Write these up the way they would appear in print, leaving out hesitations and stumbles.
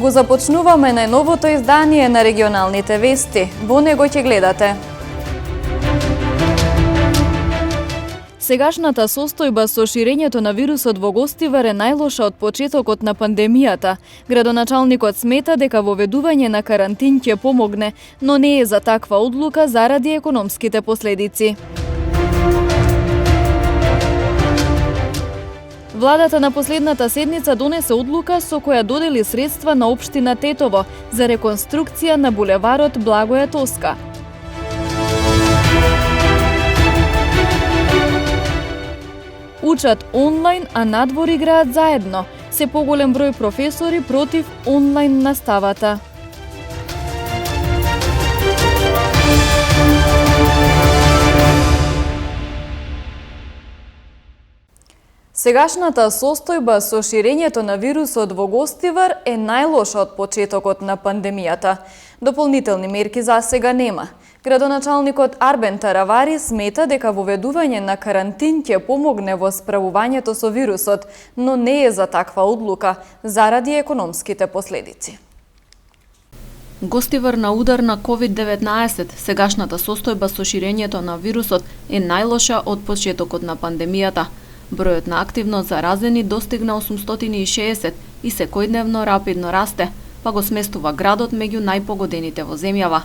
Го започнуваме најновото издание на регионалните вести. Во него ќе гледате: сегашната состојба со ширењето на вирусот во Гостивар е најлоша од почетокот на пандемијата. Градоначалникот смета дека воведување на карантин ќе помогне, но не е за таква одлука заради економските последици. Владата на последната седница донесе одлука со која додели средства на општина Тетово за реконструкција на булеварот Благоја Тоска. Учат онлайн, а надвор играат заедно. Се поголем број професори против онлайн наставата. Сегашната состојба со ширењето на вирусот во Гостивар е најлоша од почетокот на пандемијата. Дополнителни мерки за сега нема. Градоначалникот Арбен Таравари смета дека воведување на карантин ќе помогне во справувањето со вирусот, но не е за таква одлука заради економските последици. Гостивар на удар на COVID-19, сегашната состојба со ширењето на вирусот е најлоша од почетокот на пандемијата. Бројот на активно заразени достигна 860 и секојдневно рапидно расте, па го сместува градот меѓу најпогодените во земјава.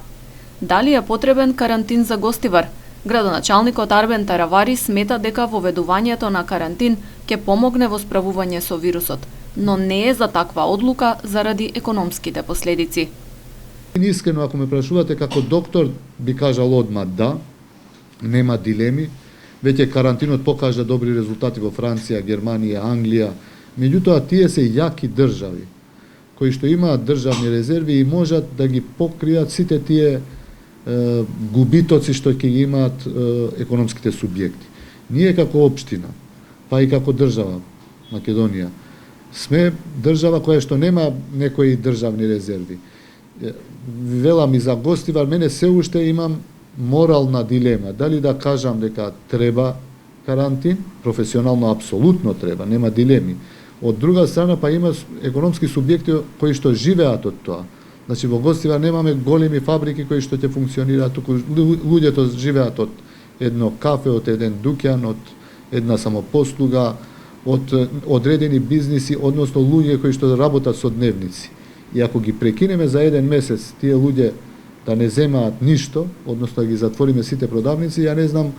Дали е потребен карантин за Гостивар? Градоначалникот Арбен Таравари смета дека воведувањето на карантин ќе помогне во справување со вирусот, но не е за таква одлука заради економските последици. Искрено, ако ме прашувате како доктор, би кажал одма да, нема дилеми. Веќе карантинот покажа добри резултати во Франција, Германија, Англија. Меѓутоа, тие се јаки држави, кои што имаат државни резерви и можат да ги покријат сите тие губитоци што ќе ги имаат економските субјекти. Ние како општина, па и како држава, Македонија, сме држава која што нема некои државни резерви. Велам и за Гостивар, мене се уште имам морална дилема, дали да кажам дека треба карантин, професионално апсолутно треба, нема дилеми. Од друга страна па има економски субјекти кои што живеат од тоа. Значи во Гостивар немаме големи фабрики кои што ќе функционираат, туку луѓето живеат од едно кафе, од еден дуќан, од една самопослуга, од одредени бизниси, односно луѓе кои што работат со дневници. И ако ги прекинеме за еден месец тие луѓе да не земаат ништо, односно да ги затвориме сите продавници, ја не знам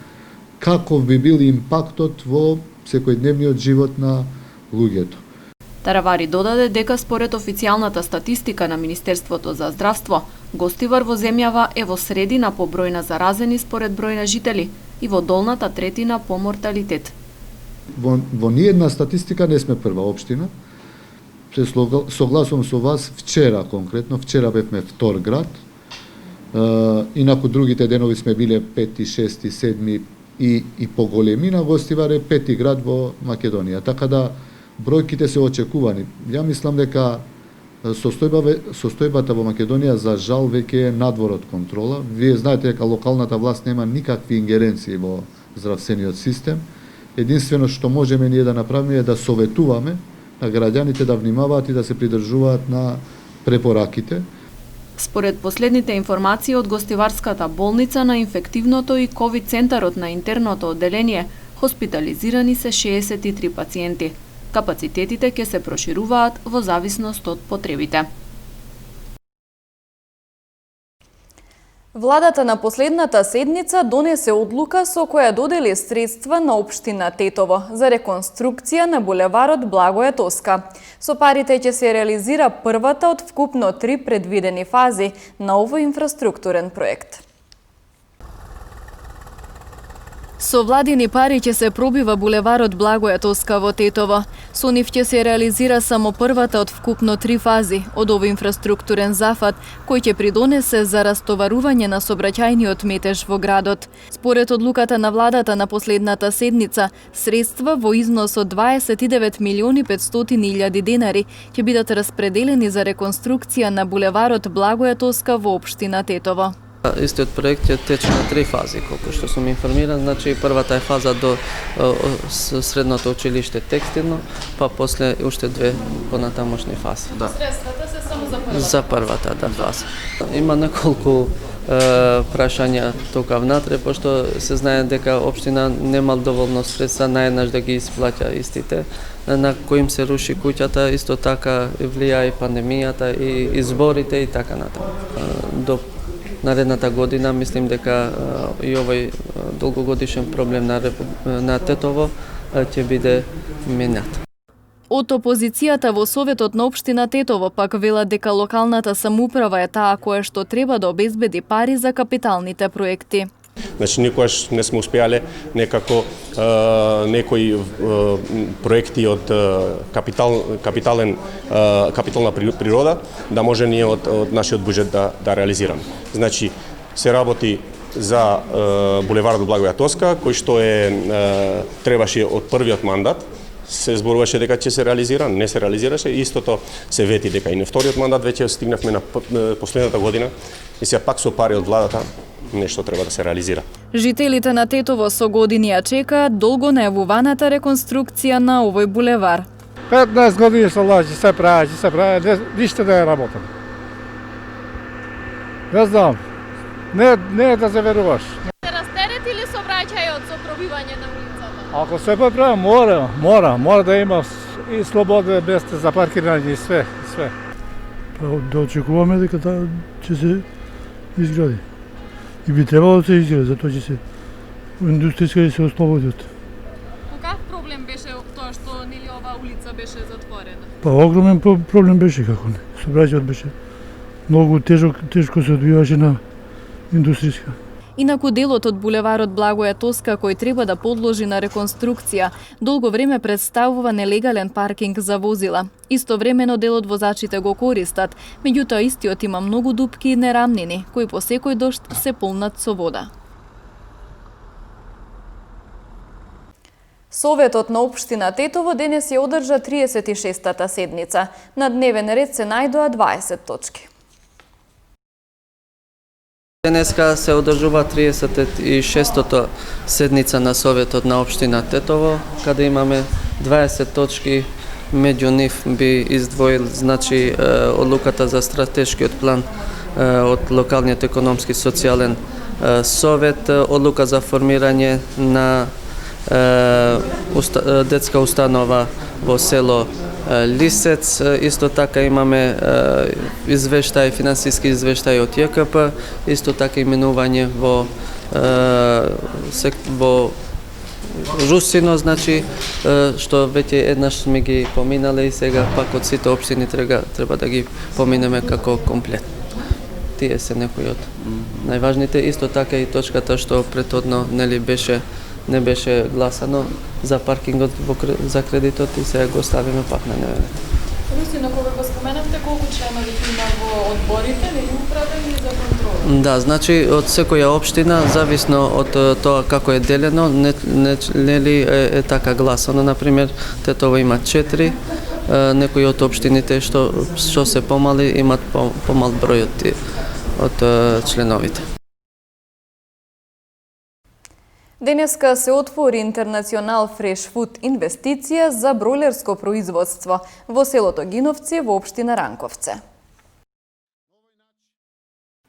каков би бил импактот во секојдневниот живот на луѓето. Таравари додаде дека според официјалната статистика на Министерството за здравство, Гостивар во земјава е во средина по број на заразени според број на жители и во долната третина по морталитет. Во ниедна статистика не сме прва општина. Се согласувам со вас, вчера бевме втор град, инаку другите денови сме биле 5, 6, 7 и по големина Гостивар е 5 град во Македонија, така да бројките се очекувани. Ја мислам дека состојбата во Македонија за жал веќе е надвор од контрола. Вие знаете дека локалната власт нема никакви ингеренции во здравствениот систем. Единствено што можеме ние да направиме е да советуваме на граѓаните да внимаваат и да се придржуваат на препораките. Според последните информации од Гостиварската болница на инфективното и ковид центарот на интерното одделение, хоспитализирани се 63 пациенти. Капацитетите ќе се прошируваат во зависност од потребите. Владата на последната седница донесе одлука со која додели средства на општина Тетово за реконструкција на булеварот Благоја Тоска. Со парите ќе се реализира првата од вкупно 3 предвидени фази на овој инфраструктурен проект. Со владини пари ќе се пробива булеварот Благоја Тоска во Тетово. Со нив ќе се реализира само првата од вкупно 3 фази од овој инфраструктурен зафат, кој ќе придонесе за растоварување на сообраќајниот метеж во градот. Според одлуката на владата на последната седница, средства во износ од 29 милиони 500 илјади денари ќе бидат распределени за реконструкција на булеварот Благоја Тоска во општина Тетово. Истиот проект ќе тече на 3 фази, колку што сум информиран. Значи, првата е фаза до средното училиште текстилно, па после уште 2 понатамошни фази. Да. Средствата се само за првата. За првата фаза. Има неколку прашања тука внатре, пошто се знае дека општина нема доволно средства наеднаш да ги исплаќа истите, на кои им се руши куќата, исто така влија и пандемијата и изборите и така натаму. До наредната година мислим дека и овој долгогодишен проблем на Тетово ќе биде минат. Од опозицијата во Советот на општина Тетово пак велат дека локалната самоуправа е таа која што треба да обезбеди пари за капиталните проекти. Значи, никогаш не сме успеале некако некои проекти од капитална природа да може ние од нашиот буџет да реализираме. Значи, се работи за булеварот Благоја Тоска, кој што требаше од првиот мандат, се зборуваше дека ќе се реализира, не се реализираше, истото се вети дека и на вториот мандат веќе стигнавме на последната година и сега пак со пари од владата нешто треба да се реализира. Жителите на Тетово со години ја чекаат долго најавуваната реконструкција на овој булевар. 15 години се лажи, се прави, ништо не е работено. Не знам, не е да се веруваш. Се растерети ли сообраќајот со пробивање на улицата? Ако се поправи, мора да има и слободно место за паркирање и све. Да очекуваме дека ќе се изгради. И би требало да се изгради, затоа ќе се индустријска да се ослободат. Каков проблем беше тоа што нели оваа улица беше затворена? Па огромен проблем беше, како не. Сообраќајот беше многу тешко се одвиваше на индустријска. Инаку делот од булеварот Благоја Тоска кој треба да подложи на реконструкција, долго време представува нелегален паркинг за возила. Истовремено дел од возачите го користат, меѓутоа истиот има многу дупки и нерамнини, кои по секој дожд се полнат со вода. Советот на општина Тетово денес ја одржа 36-та седница. На дневен ред се најдоа 20 точки. Денеска се одржува 36-та седница на Советот на општина Тетово, каде имаме 20 точки, меѓу нив би издвоил значи одлуката за стратешкиот план од локалниот економски социјален совет, одлука за формирање на детска установа во село Лисец, исто така имаме извештај, финансиски извештај од ЈКП, исто така именување во Русино, значи, што веќе еднаш сме ги поминале и сега пак од сите општини треба да ги поминеме како комплет. Тие се некои од најважните, исто така и точката што претhodно не беше гласано за паркингот за кредитот и сега го ставиме пак на дневен ред. Русино, кога го споменавте, колку членови има во одборите, нели управени за контрола? Да, значи од секоја општина, зависно од тоа како е делено, нели е така гласано. Например, Тетово има 4, некои од општините што се помали имат помал број од членовите. Денеска се отвори Интернационал Фреш Фуд инвестиција за бројлерско производство во селото Гиновци во општина Ранковце.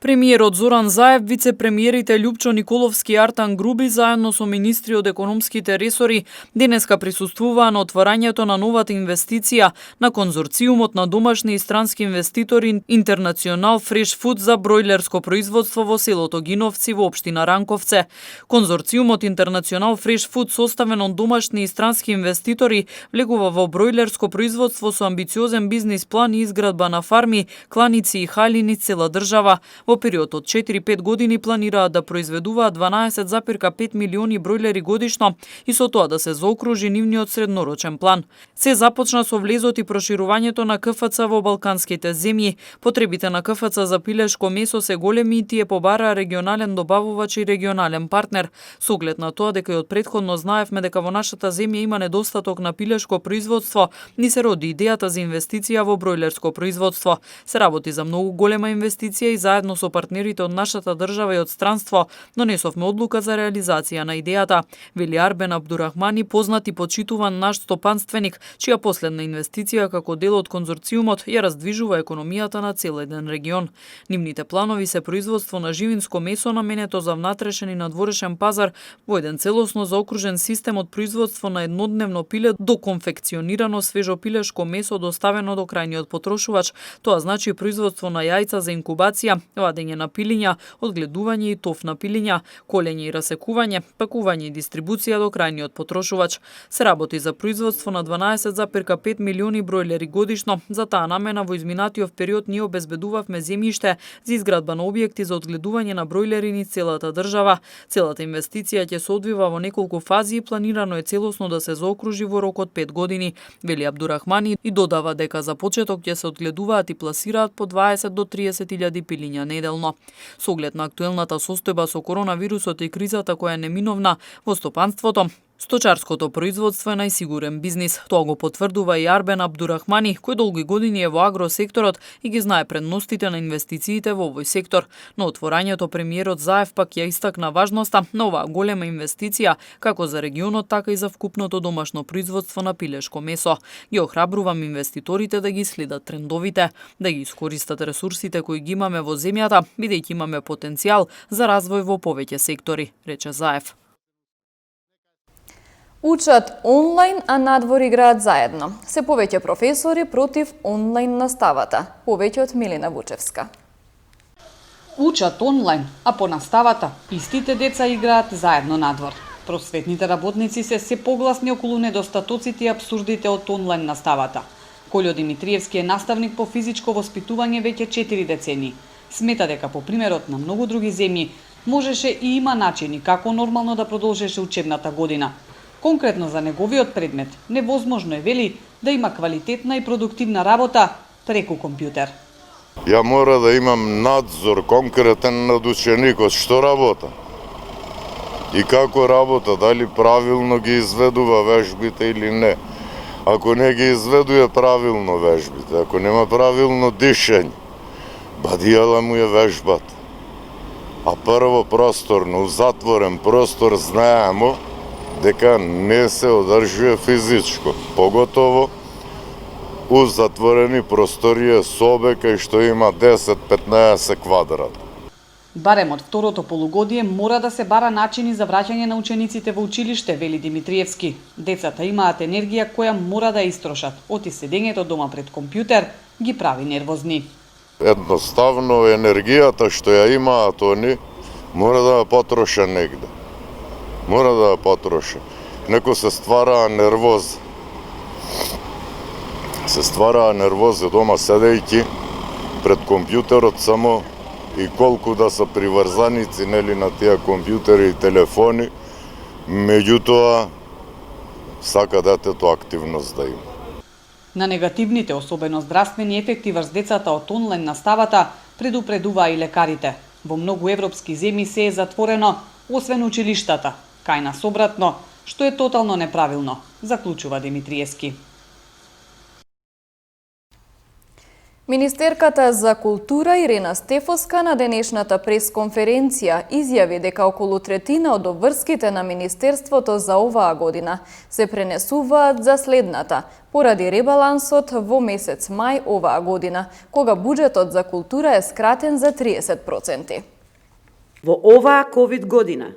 Премиерот Зоран Заев, вице-премиерите Љупчо Николовски и Артан Груби заедно со министри од економските ресори денеска присуствуваа на отворањето на новата инвестиција на конзорциумот на домашни и странски инвеститори Интернационал Фреш Фуд за бројлерско производство во селото Гиновци во општина Ранковце. Конзорциумот Интернационал Фреш Фуд, составен од домашни и странски инвеститори, влегува во бројлерско производство со амбициозен бизнис план и изградба на фарми, кланици и халини цела држава. Во период од 4-5 години планираат да произведуваат 12,5 милиони бројлери годишно и со тоа да се заокружи нивниот среднорочен план. Се започна со влезот и проширувањето на КФЦ во балканските земји. Потребите на КФЦ за пилешко месо се големи и тие побараа регионален добавувач и регионален партнер. Со оглед на тоа дека и од претходно знаевме дека во нашата земја има недостаток на пилешко производство, ни се роди идејата за инвестиција во бројлерско производство. Се работи за многу голема инвестиција и заедно заедно со партнерите од нашата држава и од странство, донесовме одлука за реализација на идејата, вели Арбен Абдурахмани, познат и почитуван наш стопанственик, чија последна инвестиција како дел од конзорциумот ја раздвижува економијата на цел еден регион. Нивните планови се производство на живинско месо наменето за внатрешен и надворешен пазар во еден целосно заокружен систем од производство на еднодневно пиле до конфекционирано свежо пилешко месо доставено до крајниот потрошувач. Тоа значи производство на јајца за инкубација, вадење на пилиња, одгледување и тов на пилиња, колење и расекување, пакување и дистрибуција до крајниот потрошувач. Се работи за производство на 12,5 милиони бројлери годишно. За таа намена во изминатиот период ние обезбедувавме земјиште за изградба на објекти за одгледување на бројлери низ целата држава. Целата инвестиција ќе се одвива во неколку фази и планирано е целосно да се заокружи во рок од 5 години, вели Абдурахмани и додава дека за почеток ќе се одгледуваат и пласираат по 20 до 30.000 пилиња неделно. Со оглед на актуелната состојба со коронавирусот и кризата која е неминовна во стопанството, сточарското производство е најсигурен бизнис. Тоа го потврдува и Арбен Абдурахмани, кој долги години е во агросекторот и ги знае предностите на инвестициите во овој сектор. На отворањето премиерот Заев пак ја истакна важноста на оваа голема инвестиција, како за регионот, така и за вкупното домашно производство на пилешко месо. Ги охрабрувам инвеститорите да ги следат трендовите, да ги искористат ресурсите кои ги имаме во земјата, бидејќи имаме потенцијал за развој во повеќе сектори, рече Заев. Учат онлайн, а надвор играат заедно. Се повеќе професори против онлайн наставата. Повеќе од Милина Вучевска. Учат онлайн, а по наставата истите деца играат заедно надвор. Просветните работници се погласни околу недостатоците и абсурдите од онлайн наставата. Колјо Димитриевски е наставник по физичко воспитување веќе 4 децени. Смета дека по примерот на многу други земји можеше и има начини како нормално да продолжеше учебната година. Конкретно за неговиот предмет, невозможно е, вели, да има квалитетна и продуктивна работа преку компјутер. Ја мора да имам надзор конкретен над ученикот што работа и како работа, дали правилно ги изведува вежбите или не. Ако не ги изведува правилно вежбите, ако нема правилно дишење, бадијала му е вежбата. А прво просторно, затворен простор знаемо дека не се одржува физичко, поготово у затворени просторија собе кај што има 10-15 квадрата. Барем од второто полугодие мора да се бара начини за враќање на учениците во училиште, вели Димитриевски. Децата имаат енергија која мора да истрошат. Оти седењето дома пред компјутер ги прави нервозни. Едноставно енергијата што ја имаат они мора да ја потроша негде. Мора да ја потроша. Неко се ствараа нервоза. Се ствараа нервоза дома седејќи пред компјутерот само и колку да се приврзаници нели на тие компјутери и телефони, меѓутоа сака детето активност да има. На негативните, особено здравствени ефекти врз децата од онлайн наставата предупредуваа и лекарите. Во многу европски земји се е затворено, освен училиштата. Кај нас обратно, што е тотално неправилно, заклучува Димитриевски. Министерката за култура Ирена Стефоска на денешната пресконференција изјави дека околу третина од обврските на Министерството за оваа година се пренесуваат за следната, поради ребалансот во месец мај оваа година, кога буџетот за култура е скратен за 30%. Во оваа ковид година,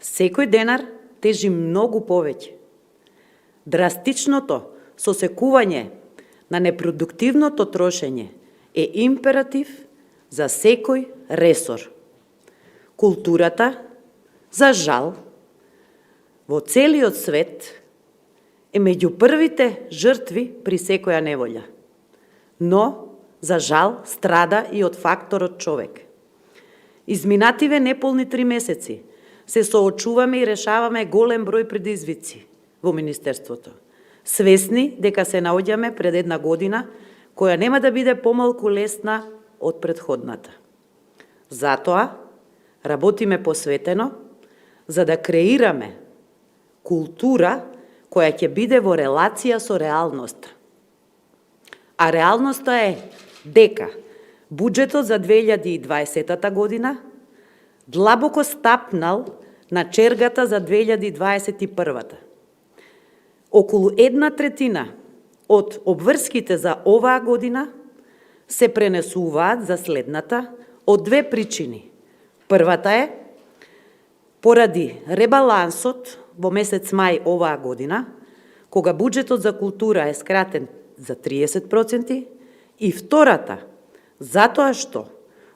секој денар тежи многу повеќе. Драстичното сосекување на непродуктивното трошење е императив за секој ресор. Културата, за жал, во целиот свет е меѓу првите жртви при секоја неволја. Но, за жал, страда и од факторот човек. Изминативе неполни 3 месеци се соочуваме и решаваме голем број предизвици во Министерството. Свесни дека се наоѓаме пред една година која нема да биде помалку лесна од претходната. Затоа работиме посветено за да креираме култура која ќе биде во релација со реалноста. А реалноста е дека буџетот за 2020 година длабоко стапнал на чергата за 2021. Околу 1/3 од обврските за оваа година се пренесуваат за следната од две причини. Првата е поради ребалансот во месец мај оваа година, кога буџетот за култура е скратен за 30%, и втората, затоа што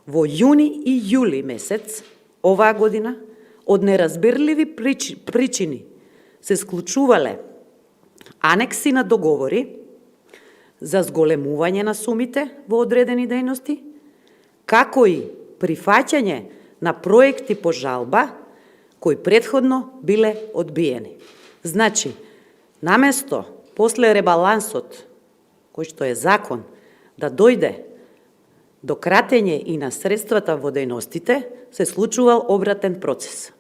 во јуни и јули месец оваа година од неразбирливи причини се склучувале анекси на договори за зголемување на сумите во одредени дејности, како и прифаќање на проекти по жалба кои претходно биле одбиени. Значи, наместо после ребалансот, кој што е закон, да дојде до кратење и на средствата во дејностите, се случувал обратен процес.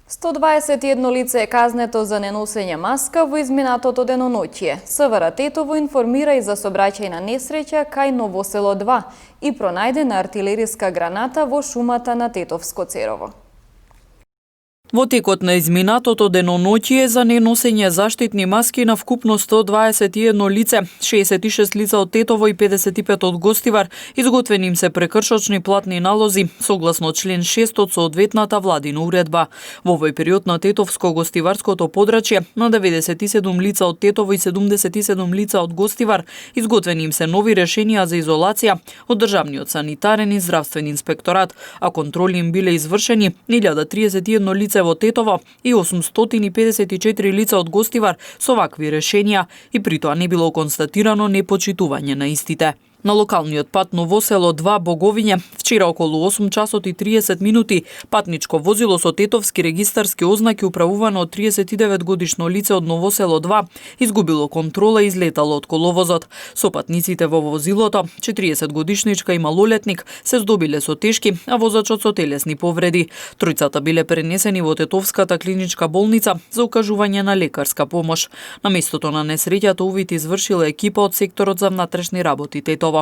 121 лице е казнето за неносење маска во изминатото деноноќие. СВР Тетово информира и за сообраќајна несреќа кај Новосело 2 и пронајдена артилериска граната во шумата на Тетовско Церово. Во текот на изминатото деноноќие за неносење заштитни маски на вкупно 121 лице, 66 лица од Тетово и 55 од Гостивар, изготвени им се прекршочни платни налози, согласно член 6 од соодветната владина уредба. Во овој период на Тетовско-Гостиварското подрачје, на 97 лица од Тетово и 77 лица од Гостивар, изготвени им се нови решенија за изолација од Државниот санитарен и здравствен инспекторат, а контроли им биле извршени 1031 лице во Тетово и 854 лица од Гостивар со вакви решенија и при тоа не било констатирано непочитување на истите. На локалниот пат Новосело 2 Боговиње, вчера околу 8 часот и 30 минути, патничко возило со тетовски регистарски ознаки управувано од 39 годишно лице од Новосело 2 изгубило контрола и излетало од коловозот. Сопатниците во возилото, 40 годишничка и малолетник, се здобиле со тешки, а возачот со телесни повреди. Тројцата биле пренесени во Тетовската клиничка болница за укажување на лекарска помош. На местото на несреќата увид извршила екипа од секторот за внатрешни работи Тетово.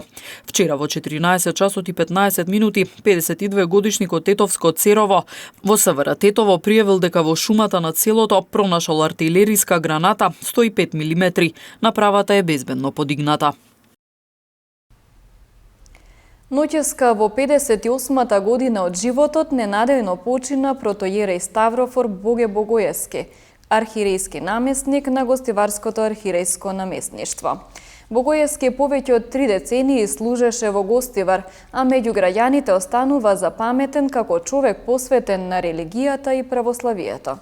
Вчера во 14 часот и 15 минути, 52 годишникот Тетовско Церово во СВР Тетово пријавил дека во шумата на селото пронашол артилериска граната 105 мм. Направата е безбедно подигната. Ноќеска во 58-та година од животот ненадејно почина протоиерей Ставрофор Боге Богоевски, архиерејски наместник на Гостиварското архиерејско наместништво. Богоевски повеќе од 3 децении служеше во Гостивар, а меѓу граѓаните останува запаметен како човек посветен на религијата и православието.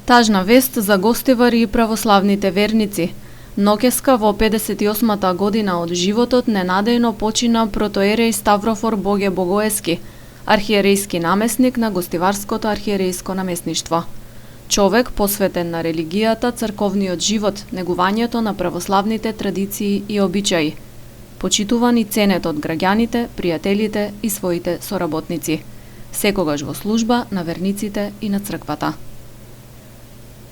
Тажна вест за Гостивар и православните верници. Ноќеска во 58-та година од животот ненадејно почина протоиерей Ставрофор Боге Богоевски, архиерејски наместник на Гостиварското архиерејско наместништво. Човек посветен на религијата, црковниот живот, негувањето на православните традиции и обичаи. Почитуван и ценет од граѓаните, пријателите и своите соработници. Секогаш во служба на верниците и на црквата.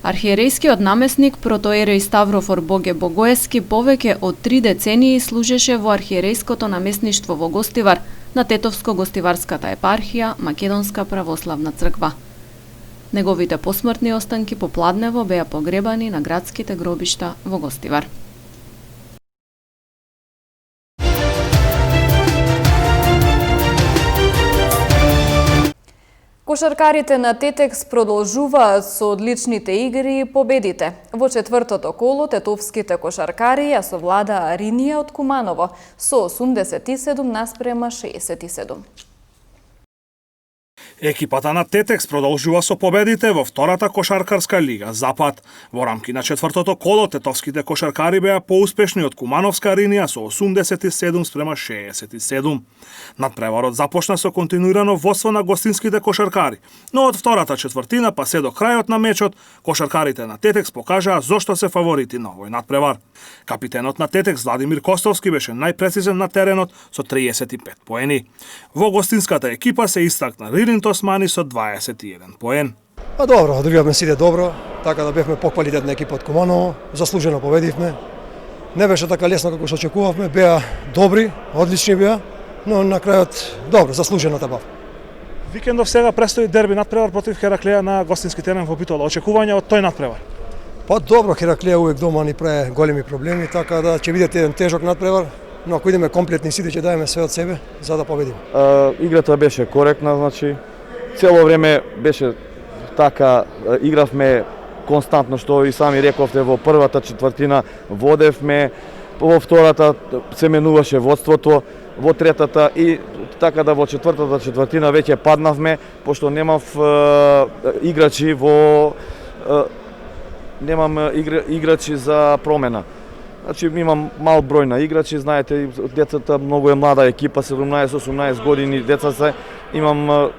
Архиерејскиот наместник протоиерей Ставрофор Боге Богоевски повеќе од 3 децении служеше во архиерејското наместништво во Гостивар на Тетовско-Гостиварската епархија Македонска православна црква. Неговите посмртни останки попладнево беа погребани на градските гробишта во Гостивар. Кошаркарите на Тетекс продолжуваат со одличните игри и победите. Во четвртото коло тетовските кошаркари ја совладаа Ринија од Куманово со 87:67. Екипата на Тетекс продолжува со победите во втората кошаркарска лига Запад. Во рамки на четвртото коло тетовските кошаркари беа поуспешни од Кумановска Ринија со 87:67. Надпреварот започна со континуирано водство на гостинските кошаркари, но од втората четвртина па се до крајот на мечот, кошаркарите на Тетекс покажаа зошто се фаворити на овој надпревар. Капитенот на Тетекс Владимир Костовски беше најпрецизен на теренот со 35 поени. Во гостинската екипа се истакна Рилин Османи со 21 поен. Добро, одигравме сите добро, така да бевме поквалитетна екипа од Куманово, заслужено победивме. Не беше така лесно како што очекувавме, беа добри, одлични беа, но на крајот добро, заслужено табав. Викендов сега престои дерби надпревар против Хераклеја на гостински терен во Битола. Очекувања од тој надпревар? Па добро, Хераклеја увек дома ни прави големи проблеми, така да ќе бидете еден тежок надпревар, но ако идеме комплетни сите ќе даеме све од себе за да победиме. Играта беше коректна, значи цело време беше така, игравме константно, што и сами рековте, во првата четвртина водевме, во втората се менуваше водството, во третата и така да во четвртата четвртина веќе паднавме, пошто немав играчи немам играчи за промена. Значи имам мал број на играчи, знаете, децата многу е млада екипа, 17-18 години деца се, имам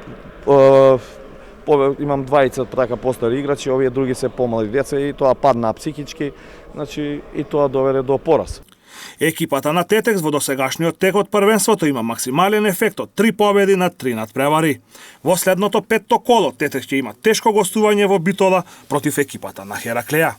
20 така постари играчи, овие други се помали деца и тоа падна психички, значи и тоа доведе до пораз. Екипата на Тетекс во досегашниот тек од првенството има максимален ефект од 3 победи на 3 надпревари. Во следното петто коло Тетекс ќе има тешко гостување во Битола против екипата на Хераклеја.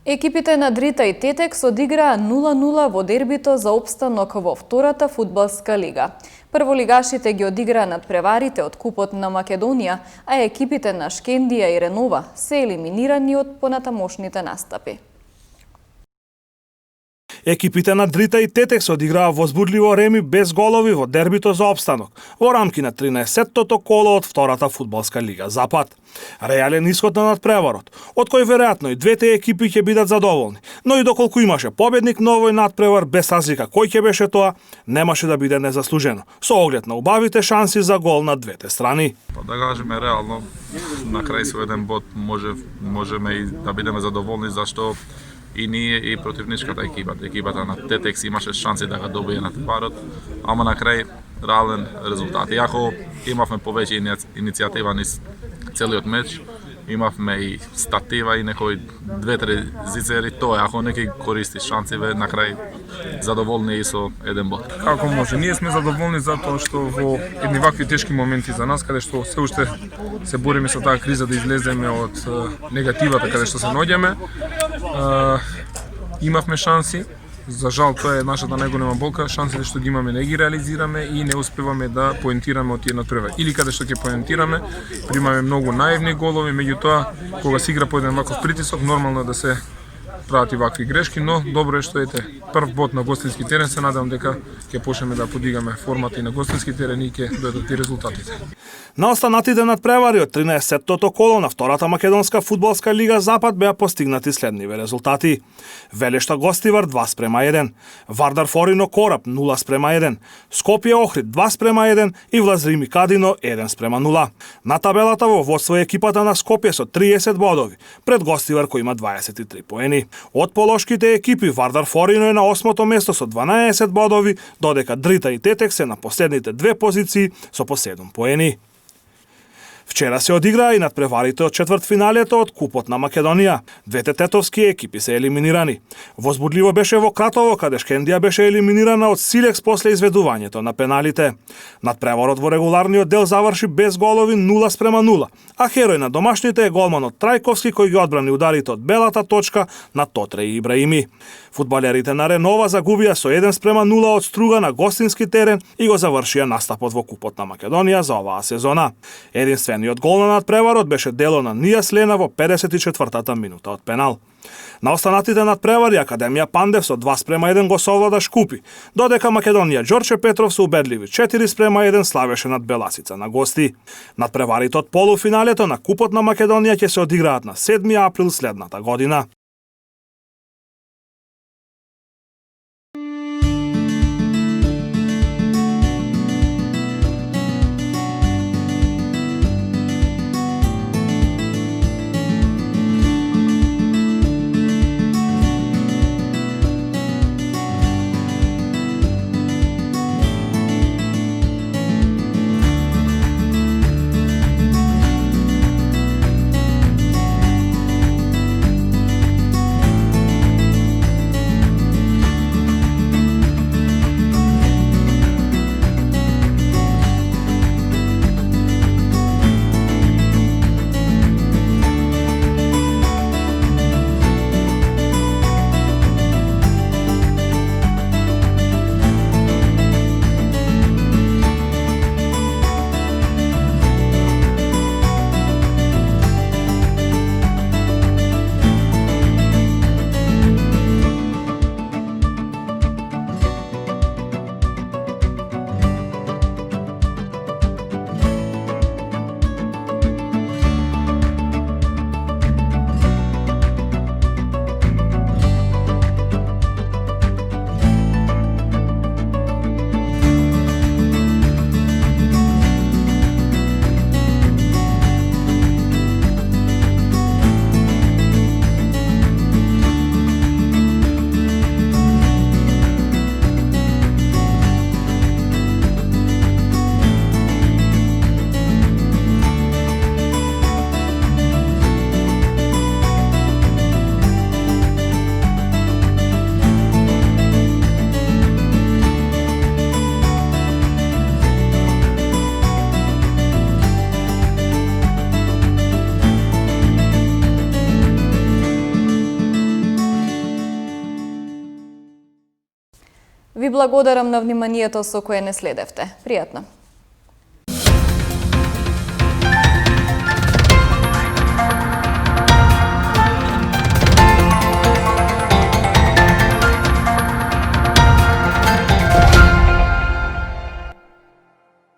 Екипите на Дрита и Тетекс одиграа 0-0 во дербито за опстанок во втората фудбалска лига. Прволигашите ги одиграа надпреварите од Купот на Македонија, а екипите на Шкендија и Ренова се елиминирани од понатамошните настапи. Екипите на Дрита и Тетекс одиграа возбудливо реми без голови во дербито за опстанок во рамки на 13-тото коло од втората фудбалска лига Запад. Реален исход на надпреварот, од кој веројатно и двете екипи ќе бидат задоволни, но и доколку имаше победник на овој надпревар, без разлика кој ќе беше тоа, немаше да биде незаслужено, со оглед на убавите шанси за гол на двете страни. Па да кажеме реално, на крај со еден бод можеме и да бидеме задоволни, зашто и ние и противничката екипата на Тетекс имаше шанси да го добие надпреварот, ама на крај реален резултат. Иако имавме повеќе иницијатива низ целиот меч, имавме и статива и некои 2-3 зицери, тоа ако не ќе користи шансиве, на крај задоволни и со еден бод. Како може? Ние сме задоволни затоа што во едни вакви тешки моменти за нас, каде што се уште се бориме со таа криза да излеземе од негативата каде што се наоѓаме, имавме шанси. За жал, тоа е нашата најголема болка, шансите што ги имаме не ги реализираме и не успеваме да поентираме од тие надпревари. Или каде што ќе поентираме, примаме многу наивни голови, меѓутоа кога се игра по еден ваков притисок, нормално е да се прават и вакви грешки, но добро е што ете прв бод на гостински терен, се надевам дека ќе почнеме да подигаме формата и на гостински терен и ќе дојдат и резултатите. На останатите надпревари од 13-тото коло на втората македонска фудбалска лига Запад беа постигнати следниве резултати. Велешта Гостивар 2:1, Вардар Форино Кораб 0:1, Скопје Охрид 2:1 и Влазрими Кадино 1:0. На табелата во водство е екипата на Скопје со 30 бодови, пред Гостивар кој има 23 поени. Од полошките екипи Вардар Форино е на 8-то место со 12 бодови, додека Дрита и Тетекс е на последните две позиции со по 7 поени. Вчера се одиграа и надпреварите од четвртфиналето од Купот на Македонија. Двете тетовски екипи се елиминирани. Возбудливо беше во Кратово, каде Шкендија беше елиминирана од Силекс после изведувањето на пеналите. Надпреварот во регуларниот дел заврши без голови 0:0, а херој на домашните е голманот Трајковски кој ги одбрани ударите од белата точка на Тотре и Ибраими. Фудбалерите на Ренова загубија со 1:0 од Струга на гостински терен и го завршија настапот во Купот на Македонија за оваа сезона. Единствениот гол на надпреварот беше дело на Нијас Лена во 54-та минута од пенал. На останатите надпревари Академија Пандев со 2:1 го совлада Шкупи, додека Македонија Ѓорче Петров со убедливи 4:1 славеше над Беласица на гости. Надпреварите од полуфиналето на Купот на Македонија ќе се одиграат на 7 април следната година. Ви благодарам на вниманието со кое не следевте. Пријатно.